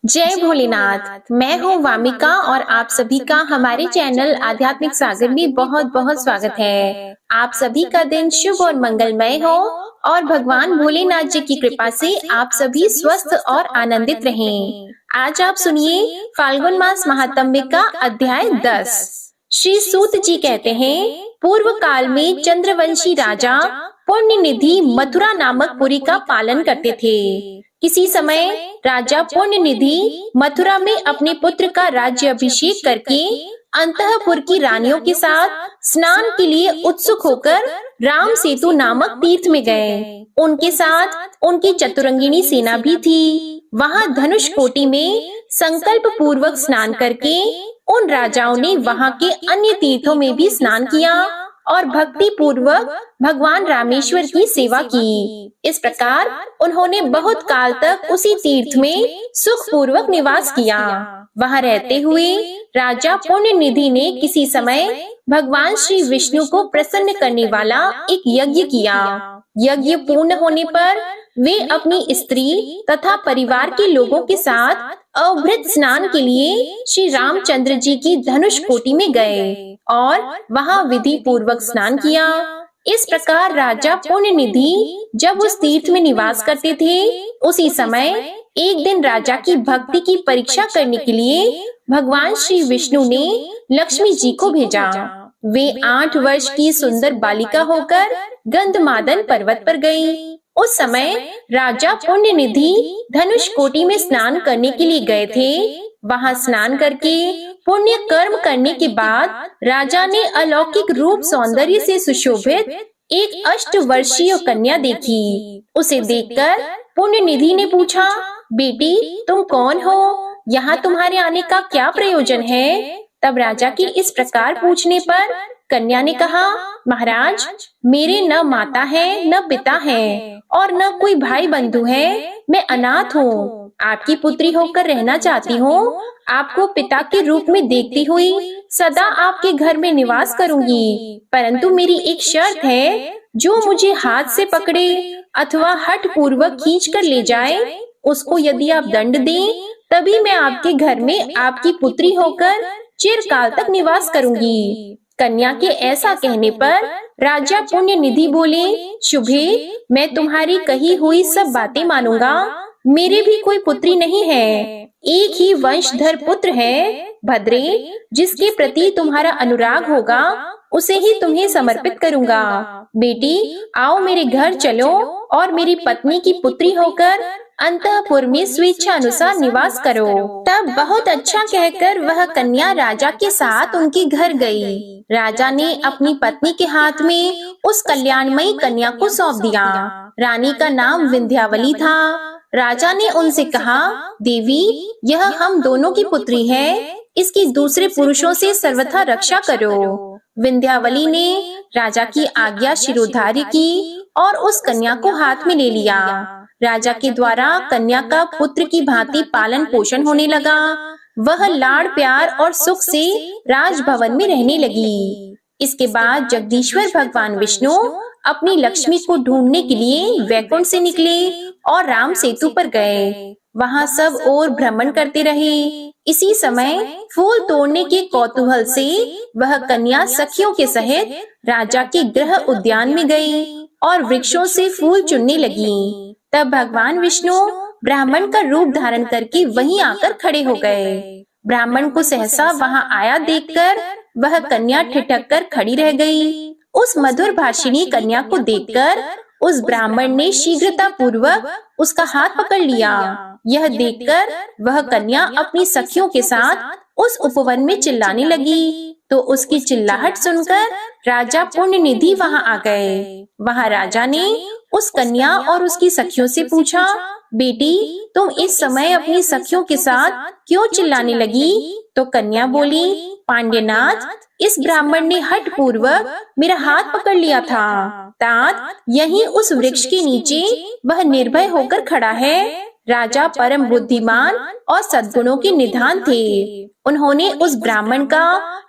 जय भोलेनाथ। मैं हूँ वामिका और आप सभी का हमारे चैनल आध्यात्मिक सागर में बहुत बहुत स्वागत है। आप सभी का दिन शुभ और मंगलमय हो और भगवान भोलेनाथ जी की कृपा से आप सभी स्वस्थ और आनंदित रहें। आज आप सुनिए फाल्गुन मास महात्म्य का अध्याय 10। श्री सूत जी कहते हैं, पूर्व काल में चंद्रवंशी राजा पुण्य निधि मथुरा नामक पुरी का पालन करते थे। किसी समय राजा पुण्य निधि मथुरा में अपने पुत्र का राज्य अभिषेक करके अंतःपुर की रानियों के साथ स्नान के लिए उत्सुक होकर राम सेतु नामक तीर्थ में गए। उनके साथ उनकी चतुरंगिनी सेना भी थी। वहां धनुष कोटि में संकल्प पूर्वक स्नान करके उन राजाओं ने वहां के अन्य तीर्थों में भी स्नान किया और भक्ति पूर्वक भगवान रामेश्वर की सेवा की। इस प्रकार उन्होंने बहुत काल तक उसी तीर्थ में सुख पूर्वक निवास किया। वहां रहते हुए राजा पुण्य निधि ने किसी समय भगवान श्री विष्णु को प्रसन्न करने वाला एक यज्ञ किया। यज्ञ पूर्ण होने पर वे अपनी स्त्री तथा परिवार के लोगों के साथ अवभृत स्नान के लिए श्री रामचंद्र जी की धनुष कोटि में गए और वहां विधि पूर्वक स्नान किया। इस प्रकार राजा पुण्य निधि जब उस तीर्थ में निवास करते थे, उसी समय एक दिन राजा की भक्ति की परीक्षा करने के लिए भगवान श्री विष्णु ने लक्ष्मी जी को भेजा। वे 8 वर्ष की सुंदर बालिका होकर गंधमादन पर्वत पर गयी। उस समय राजा पुण्य निधि धनुष कोटि में स्नान करने के लिए गए थे। वहां स्नान करके पुण्य कर्म करने के बाद राजा ने अलौकिक रूप सौंदर्य से सुशोभित एक 8 वर्षीय कन्या देखी। उसे देखकर पुण्य निधि ने पूछा, बेटी तुम कौन हो? यहाँ तुम्हारे आने का क्या प्रयोजन है? तब राजा की इस प्रकार पूछने पर कन्या ने कहा, महाराज मेरे न माता है न पिता है और न कोई भाई बंधु है। मैं अनाथ हूँ। आपकी पुत्री होकर रहना चाहती हूँ। आपको पिता के रूप में देखती हुई सदा आपके घर में निवास करूंगी, परंतु मेरी एक शर्त है, जो मुझे हाथ से पकड़े अथवा हठ पूर्वक खींच कर ले जाए, उसको यदि आप दंड दें तभी मैं आपके घर में आपकी पुत्री होकर चिरकाल तक निवास करूंगी। कन्या के ऐसा कहने पर राजा पुण्य निधि बोले, शुभे मैं तुम्हारी कही हुई सब बातें मानूंगा। मेरे भी कोई पुत्री नहीं है, एक ही वंशधर पुत्र है। भद्रे जिसके प्रति तुम्हारा अनुराग होगा उसे ही तुम्हें समर्पित करूंगा। बेटी आओ मेरे घर चलो और मेरी पत्नी की पुत्री होकर अंतःपुर में स्वेच्छा अनुसार निवास करो। तब बहुत अच्छा कहकर वह कन्या राजा के साथ उनके घर गई। राजा ने अपनी पत्नी के हाथ में उस कल्याणमयी कन्या को सौंप दिया। रानी का नाम विंध्यावली था। राजा ने उनसे कहा, देवी यह हम दोनों की पुत्री है, इसकी दूसरे पुरुषों से सर्वथा रक्षा करो। विंध्यावली ने राजा की आज्ञा शिरोधार्य की और उस कन्या को हाथ में ले लिया। राजा के द्वारा कन्या का पुत्र की भांति पालन पोषण होने लगा। वह लाड़ प्यार और सुख से राजभवन में रहने लगी। इसके बाद जगदीश्वर भगवान विष्णु अपनी लक्ष्मी को ढूंढने के लिए वैकुंठ से निकले और राम सेतु पर गए। वहां सब ओर भ्रमण करते रहे। इसी समय फूल तोड़ने के कौतूहल से वह कन्या सखियों के सहित राजा के गृह उद्यान में गई और वृक्षों से फूल चुनने लगी। तब भगवान विष्णु ब्राह्मण का रूप धारण करके वहीं आकर खड़े हो गए। ब्राह्मण को सहसा वहां आया देखकर वह कन्या ठिठक कर खड़ी रह गई। उस मधुर भाषिणी कन्या को देखकर उस ब्राह्मण ने शीघ्रता पूर्वक उसका हाथ पकड़ लिया। यह देखकर वह कन्या अपनी सखियों के साथ उस उपवन में चिल्लाने लगी, तो उसकी चिल्लाहट सुनकर राजा पुण्य निधि वहां आ गए। वहां राजा ने उस कन्या और उसकी सखियों से पूछा, बेटी तुम इस समय अपनी सखियों के साथ क्यों चिल्लाने लगी? तो कन्या बोली, पांड्यनाथ इस ब्राह्मण ने हठ पूर्वक मेरा हाथ पकड़ लिया था। तात यहीं उस वृक्ष के नीचे वह निर्भय होकर खड़ा है। राजा परम बुद्धिमान और सद्गुणों के निधान थे। उन्होंने उस ब्राह्मण का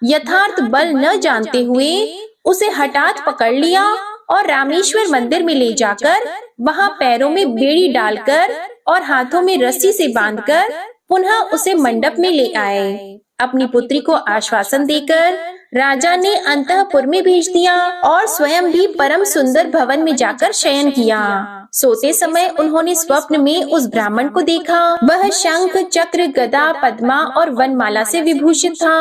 यथार्थ बल न जानते हुए उसे हठात पकड़ लिया और रामेश्वर मंदिर में ले जाकर वहां पैरों में बेड़ी डालकर और हाथों में रस्सी से बांधकर पुनः उसे मंडप में ले आए। अपनी पुत्री को आश्वासन देकर राजा ने अंतःपुर में भेज दिया और स्वयं भी परम सुंदर भवन में जाकर शयन किया। सोते समय उन्होंने स्वप्न में उस ब्राह्मण को देखा। वह शंख, चक्र, गदा, पद्मा और वनमाला से विभूषित था।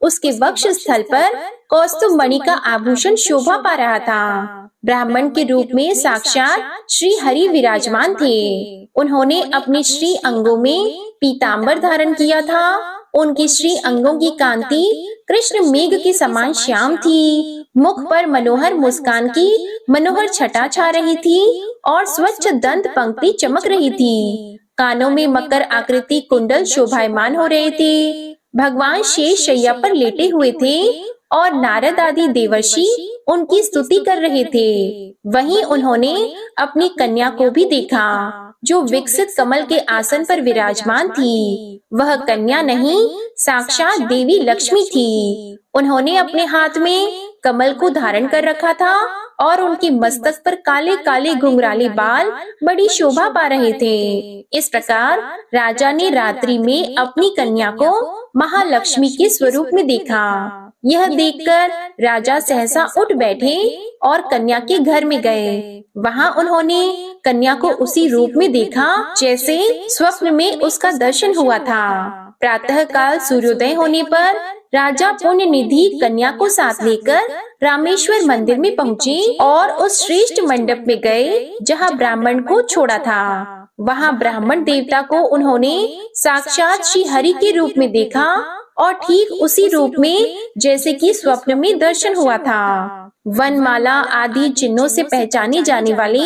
उसके वक्ष स्थल पर कौस्तुभ मणि का आभूषण शोभा पा रहा था। ब्राह्मण के रूप में साक्षात श्री हरि विराजमान थे। उन्होंने अपने श्री अंगों में पीतांबर धारण किया था। उनकी श्री अंगों की कांति कृष्ण मेघ के समान श्याम थी। मुख पर मनोहर मुस्कान की मनोहर छटा छा रही थी और स्वच्छ दंत पंक्ति चमक रही थी। कानों में मकर आकृति कुंडल शोभायमान हो रहे थे। भगवान शेष शैया पर लेटे हुए थे और नारद आदि देवर्षि उनकी स्तुति कर रहे थे। वहीं उन्होंने अपनी कन्या को भी देखा जो विकसित कमल के आसन पर विराजमान थी। वह कन्या नहीं, साक्षात देवी लक्ष्मी थी। उन्होंने अपने हाथ में कमल को धारण कर रखा था और उनके मस्तक पर काले काले घुंघराले बाल बड़ी शोभा पा रहे थे। इस प्रकार राजा ने रात्रि में अपनी कन्या को महालक्ष्मी के स्वरूप में देखा। यह देखकर राजा सहसा उठ बैठे और कन्या के घर में गए। वहां उन्होंने कन्या को उसी रूप में देखा जैसे स्वप्न में उसका दर्शन हुआ था। प्रातः काल सूर्योदय होने पर राजा पुण्य निधि कन्या को साथ लेकर रामेश्वर मंदिर में पहुँचे और उस श्रेष्ठ मंडप में गए जहाँ ब्राह्मण को छोड़ा था। वहाँ ब्राह्मण देवता को उन्होंने साक्षात श्री हरि के रूप में देखा और ठीक उसी रूप में जैसे कि स्वप्न में दर्शन हुआ था। वनमाला आदि चिन्हों से पहचाने जाने वाले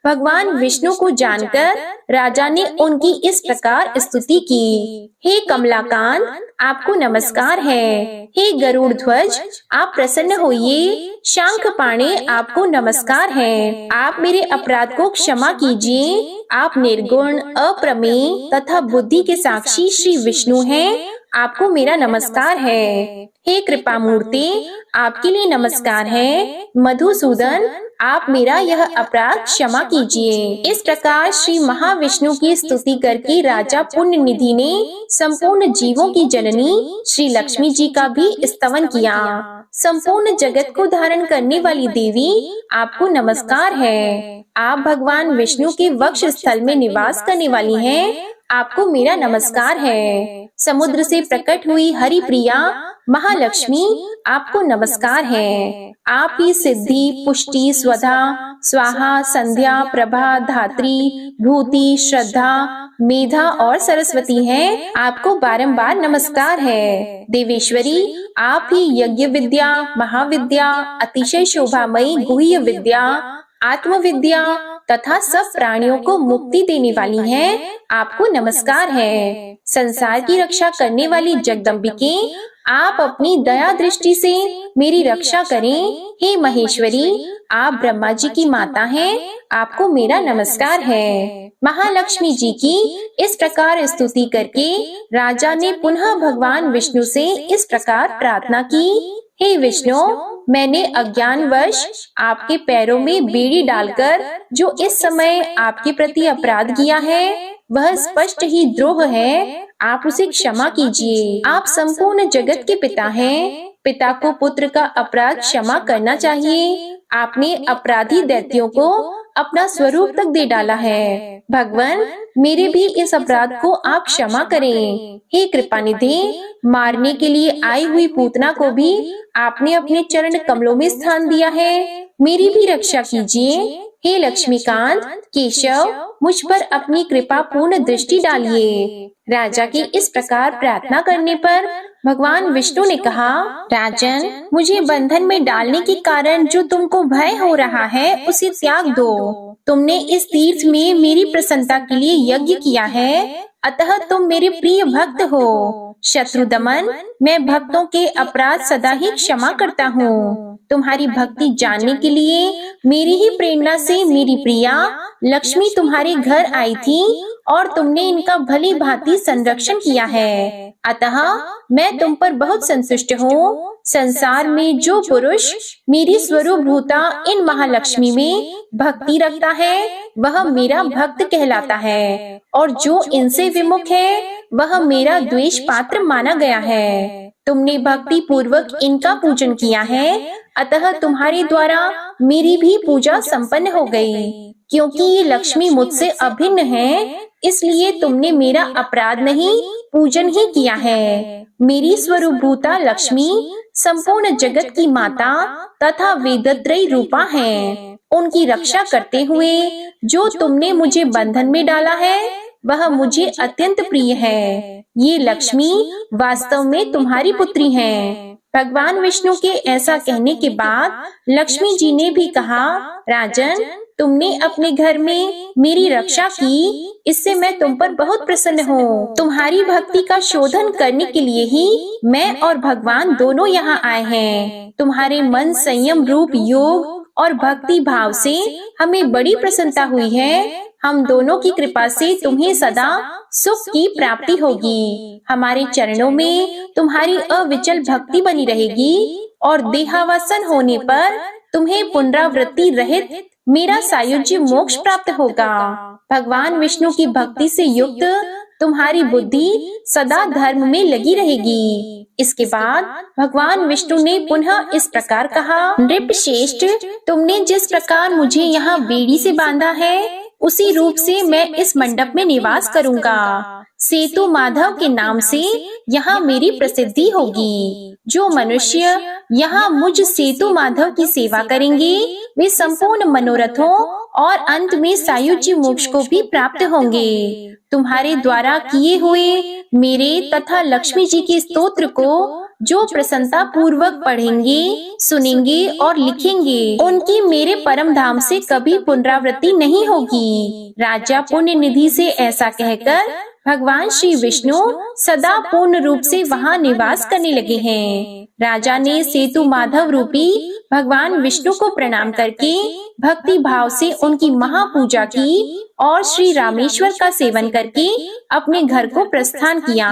भगवान विष्णु को जानकर राजा ने उनकी इस प्रकार स्तुति की। हे कमलाकांत, आपको नमस्कार है। हे गरुड़ ध्वज, आप प्रसन्न होइए। शंख पाणे, आपको नमस्कार है। आप मेरे अपराध को क्षमा कीजिए। आप निर्गुण, अप्रमेय तथा बुद्धि के साक्षी श्री विष्णु हैं। आपको मेरा नमस्कार है। हे कृपा मूर्ति, आपके लिए नमस्कार है। मधुसूदन, आप मेरा यह अपराध क्षमा कीजिए। इस प्रकार श्री महाविष्णु की स्तुति करके राजा पुण्य निधि ने संपूर्ण जीवों की जननी श्री लक्ष्मी जी का भी स्तवन किया। संपूर्ण जगत को धारण करने वाली देवी, आपको नमस्कार है। आप भगवान विष्णु के वक्ष स्थल में निवास करने वाली हैं। आपको मेरा नमस्कार है। समुद्र से प्रकट हुई हरि प्रिया महालक्ष्मी, आपको नमस्कार है। आप ही सिद्धि, पुष्टि, स्वधा, स्वाहा, संध्या, प्रभा, धात्री, भूति, श्रद्धा, मेधा और सरस्वती हैं। आपको बारंबार नमस्कार है। देवेश्वरी, आप ही यज्ञ विद्या, महाविद्या, अतिशय शोभामयी गुह्य विद्या, आत्मविद्या तथा सब प्राणियों को मुक्ति देने वाली हैं। आपको नमस्कार है। संसार की रक्षा करने वाली जगदम्बिके, आप अपनी दया दृष्टि से मेरी रक्षा करें। हे महेश्वरी, आप ब्रह्मा जी की माता हैं। आपको मेरा नमस्कार है। महालक्ष्मी जी की इस प्रकार स्तुति करके राजा ने पुनः भगवान विष्णु से इस प्रकार प्रार्थना की। हे विष्णु, मैंने अज्ञानवश आपके पैरों में बेड़ी डालकर जो इस समय आपके प्रति अपराध किया है, वह स्पष्ट ही द्रोह है। आप उसे क्षमा कीजिए। आप संपूर्ण जगत के पिता हैं। पिता को पुत्र का अपराध क्षमा करना चाहिए। आपने अपराधी दैत्यों को अपना स्वरूप तक दे डाला है। भगवान, मेरे भी इस अपराध को आप क्षमा करें। हे कृपानिधि, मारने के लिए आई हुई पूतना को भी आपने अपने चरण कमलों में स्थान दिया है। मेरी भी रक्षा कीजिए। हे लक्ष्मीकांत, केशव, मुझ पर अपनी कृपा पूर्ण दृष्टि डालिए। राजा की इस प्रकार प्रार्थना करने पर भगवान विष्णु ने कहा, राजन, मुझे बंधन में डालने के कारण जो तुमको भय हो रहा है, उसे त्याग दो। तुमने इस तीर्थ में मेरी प्रसन्नता के लिए यज्ञ किया है, अतः तुम मेरे प्रिय भक्त हो। शत्रु दमन, मैं भक्तों के अपराध सदा ही क्षमा करता हूँ। तुम्हारी भक्ति जानने के लिए मेरी ही प्रेरणा से मेरी प्रिया लक्ष्मी तुम्हारे घर आई थी और तुमने इनका भली भांति संरक्षण किया है। अतः मैं तुम पर बहुत संतुष्ट हूँ। संसार में जो पुरुष मेरी स्वरूप भूता इन महालक्ष्मी में भक्ति रखता है वह मेरा भक्त कहलाता है, और जो इनसे विमुख है वह मेरा द्वेष पात्र माना गया है। तुमने भक्ति पूर्वक इनका पूजन किया है, अतः तुम्हारे द्वारा मेरी भी पूजा संपन्न हो गई। क्योंकि ये लक्ष्मी मुझसे अभिन्न है, इसलिए तुमने मेरा अपराध नहीं पूजन ही किया है। मेरी स्वरूपभूता लक्ष्मी संपूर्ण जगत की माता तथा वेदत्रयी रूपा है। उनकी रक्षा करते हुए जो तुमने मुझे बंधन में डाला है वह मुझे अत्यंत प्रिय है। ये लक्ष्मी वास्तव में तुम्हारी पुत्री हैं। भगवान विष्णु के ऐसा कहने के बाद लक्ष्मी जी ने भी कहा, राजन, तुमने अपने घर में मेरी रक्षा की, इससे मैं तुम पर बहुत प्रसन्न हूँ। तुम्हारी भक्ति का शोधन करने के लिए ही मैं और भगवान दोनों यहाँ आए हैं। तुम्हारे मन संयम रूप योग और भक्ति भाव से हमें बड़ी प्रसन्नता हुई है। हम दोनों की कृपा से तुम्हें सदा सुख की प्राप्ति होगी। हमारे चरणों में तुम्हारी अविचल भक्ति बनी रहेगी और देहावसान होने पर तुम्हें पुनरावृत्ति रहित मेरा सायुज्य मोक्ष प्राप्त होगा। भगवान विष्णु की भक्ति से युक्त तुम्हारी बुद्धि सदा धर्म में लगी रहेगी। इसके बाद भगवान विष्णु ने पुनः इस प्रकार कहा, नृपश्रेष्ठ, तुमने जिस प्रकार मुझे यहाँ बेड़ी से बांधा है उसी रूप से मैं इस मंडप में निवास करूंगा। सेतु माधव के नाम से यहाँ मेरी प्रसिद्धि होगी। जो मनुष्य यहाँ मुझ सेतु माधव की सेवा करेंगे वे संपूर्ण मनोरथों और अंत में सायुज्य मोक्ष को भी प्राप्त होंगे। तुम्हारे द्वारा किए हुए मेरे तथा लक्ष्मी जी के स्तोत्र को जो प्रसन्नता पूर्वक पढ़ेंगे, सुनेंगे और लिखेंगे, उनकी मेरे परम धाम से कभी पुनरावृत्ति नहीं होगी। राजा पुण्य निधि से ऐसा कहकर भगवान श्री विष्णु सदा पूर्ण रूप से वहाँ निवास करने लगे हैं। राजा ने सेतु माधव रूपी भगवान विष्णु को प्रणाम करके भक्ति भाव से उनकी महापूजा की और श्री रामेश्वर का सेवन करके अपने घर को प्रस्थान किया।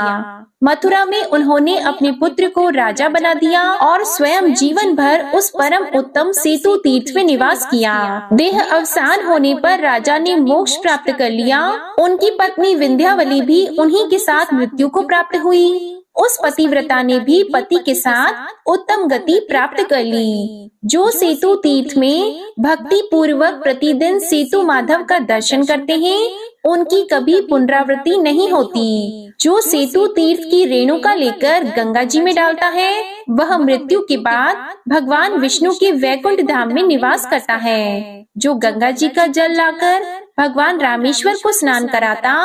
मथुरा में उन्होंने अपने पुत्र को राजा बना दिया और स्वयं जीवन भर उस परम उत्तम सेतु तीर्थ में निवास किया। देह अवसान होने पर राजा ने मोक्ष प्राप्त कर लिया। उनकी पत्नी विंध्यावली भी उन्हीं के साथ मृत्यु को प्राप्त हुई। उस पतिव्रता ने भी पति के साथ उत्तम गति प्राप्त कर ली। जो सेतु तीर्थ में भक्ति पूर्वक प्रतिदिन सेतु माधव का दर्शन करते हैं उनकी कभी पुनरावृत्ति नहीं होती। जो सेतु तीर्थ की रेणुका लेकर गंगा जी में डालता है वह मृत्यु के बाद भगवान विष्णु के वैकुंठ धाम में निवास करता है। जो गंगा जी का जल लाकर भगवान रामेश्वर को स्नान कराता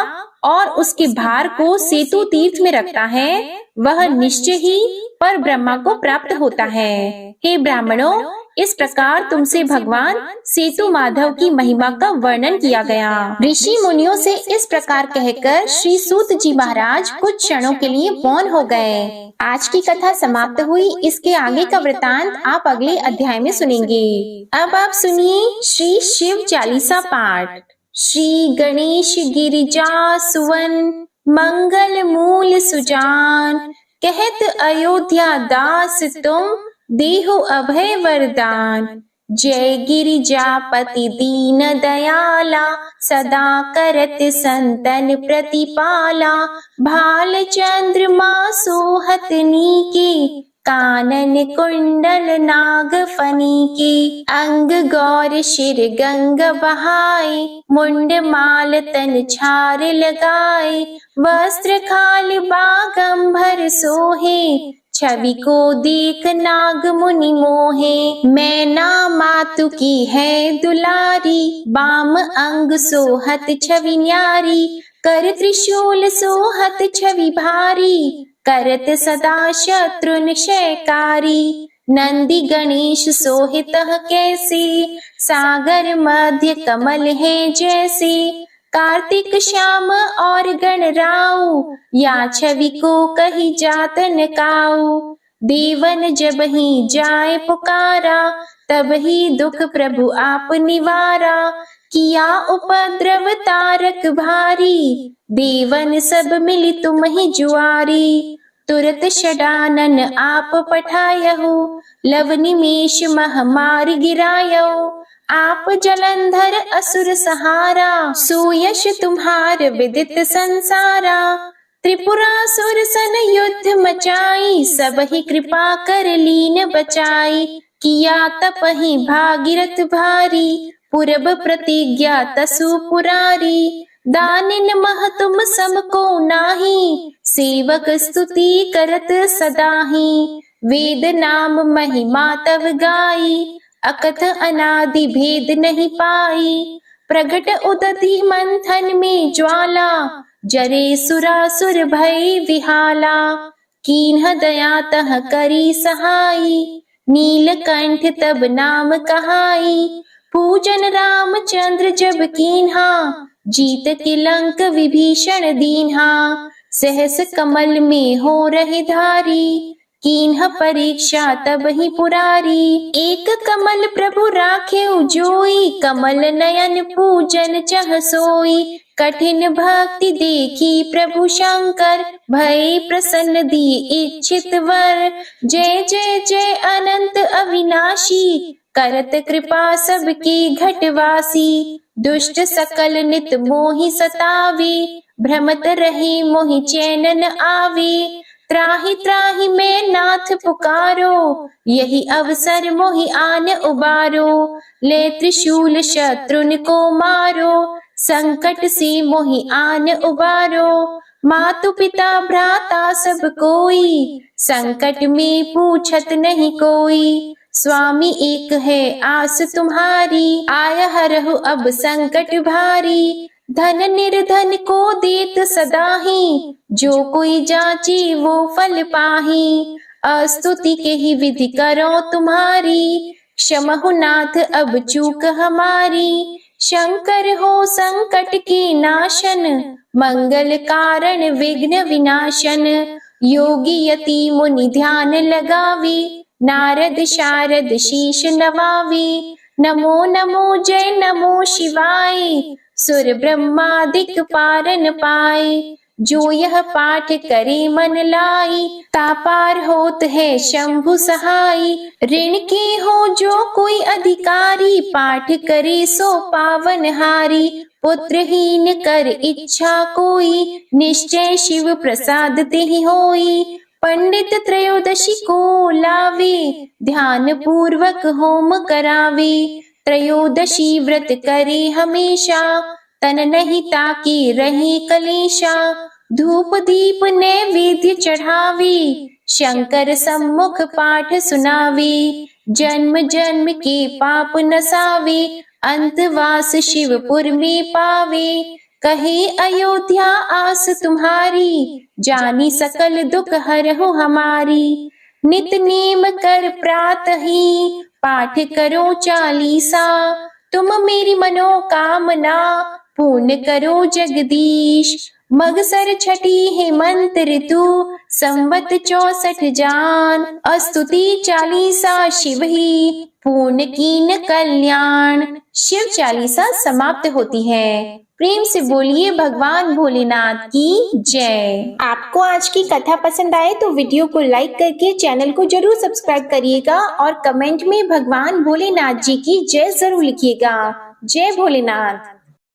और उसके भार को सेतु तीर्थ में रखता है वह निश्चय ही पर ब्रह्मा को प्राप्त होता है। हे ब्राह्मणों, इस प्रकार तुमसे भगवान सेतु माधव की महिमा का वर्णन किया गया। ऋषि मुनियों से इस प्रकार कहकर श्री सूत जी महाराज कुछ क्षणों के लिए मौन हो गए। आज की कथा समाप्त हुई। इसके आगे का वृतांत आप अगले अध्याय में सुनेंगे। अब आप सुनिए श्री शिव चालीसा पाठ। श्री गणेश गिरिजा सुवन मंगल मूल सुजान, कहत अयोध्या दास तुम देहो अभय वरदान। जय गिरिजापति दीन दयाला, सदा करत संतन प्रतिपाला। भाल चंद्रमा सोहत नीके, कानन कुंडल नाग फनी के। अंग गौर शिर गंग बहाए, मुंड माल तन छार लगाए। वस्त्र खाल बागंबर सोहे, छवि को देख नाग मुनि मोहे। मैना मातु की है दुलारी, बाम अंग सोहत छवि न्यारी। कर त्रिशूल सोहत छवि भारी, करत सदा शत्रु निशयकारी। नंदी गणेश सोहितः कैसे, सागर मध्य कमल है जैसे। कार्तिक श्याम और गणराऊ, या छवि को कही जात न काऊ। देवन जब ही जाए पुकारा, तब ही दुख प्रभु आप निवारा। किया उपद्रव तारक भारी, देवन सब मिली तुम ही जुआरी। तुरत षडानन आप पठायहु, लव निमेष मह मार गिरायहु। आप जलंधर असुर सहारा, सुयश तुम्हार विदित संसारा। त्रिपुरासुर सन युद्ध मचाई, सब ही कृपा कर लीन बचाई। किया तपहि भागीरथ भारी, पूरब प्रतिज्ञा तसु पुरारी। दानिन मह तुम समको नाही, सेवक स्तुति करत सदाहि। वेद नाम महिमा तव गाई, अकथ अनादि भेद नहीं पाई। प्रगट उदधि मंथन में ज्वाला, जरे सुरासुर भय विहाला। कीन्ह दया तह करी सहाई, नीलकंठ तब नाम कहाई। पूजन रामचंद्र जब कीन्हा, जीत के लंक विभीषण दीन्हा। सहस कमल में हो रहे धारी, कीन्ह परीक्षा तब ही पुरारी। एक कमल प्रभु राखे जोई, कमल नयन पूजन चह सोई। कठिन भक्ति देखी प्रभु शंकर, भय प्रसन्न दी इच्छित वर। जय जय जय अनंत अविनाशी, करत कृपा सबकी घटवासी। दुष्ट सकल नित मोहि सतावे, भ्रमत रहे मोहि चैन न आवे। त्राहि त्राहि मैं नाथ पुकारो, यही अवसर मोहि आन उबारो। ले त्रिशूल शत्रुन को मारो, संकट से मोहि आन उबारो। मातु पिता भ्राता सब कोई, संकट में पूछत नहीं कोई। स्वामी एक है आस तुम्हारी, आया हरहु अब संकट भारी। धन निर्धन को देत सदाहि, जो कोई जाचे वो फल पाहि। अस्तुति के ही विधि करो तुम्हारी, क्षमहु नाथ अब चूक हमारी। शंकर हो संकट के नाशन, मंगल कारण विघ्न विनाशन। योगी यति मुनि ध्यान लगावे, नारद शारद शीश नवावे। नमो नमो जय नमो शिवाय, सुर ब्रह्मादिक पारन पाए। जो यह पाठ करे मन लाई, तापार होत है शंभु सहाय। ऋण के हो जो कोई अधिकारी, पाठ करे सो पावन हारी। पुत्रहीन कर इच्छा कोई, निश्चय शिव प्रसाद तेहि होई। पंडित त्रयोदशी को लावे, ध्यान पूर्वक होम करावे। त्रयोदशी व्रत करे हमेशा, तन नहीं ताकि रहे कलेशा। धूप दीप नैवेद्य चढ़ावे, शंकर सम्मुख पाठ सुनावे। जन्म जन्म के पाप नसावे, अंतवास शिवपुर में पावे। कहे अयोध्या आस तुम्हारी, जानी सकल दुख हरहु हमारी। नित नेम कर प्रातः ही, पाठ करो चालीसा। तुम मेरी मनोकामना, पूर्ण करो जगदीश। मगसर छठी हेमंत ऋतु, संवत 64 जान। स्तुति चालीसा शिव ही, पूर्ण कीन कल्याण। शिव चालीसा समाप्त होती है। प्रेम से बोलिए भगवान भोलेनाथ की जय। आपको आज की कथा पसंद आए तो वीडियो को लाइक करके चैनल को जरूर सब्सक्राइब करिएगा और कमेंट में भगवान भोलेनाथ जी की जय जरूर लिखिएगा। जय भोलेनाथ।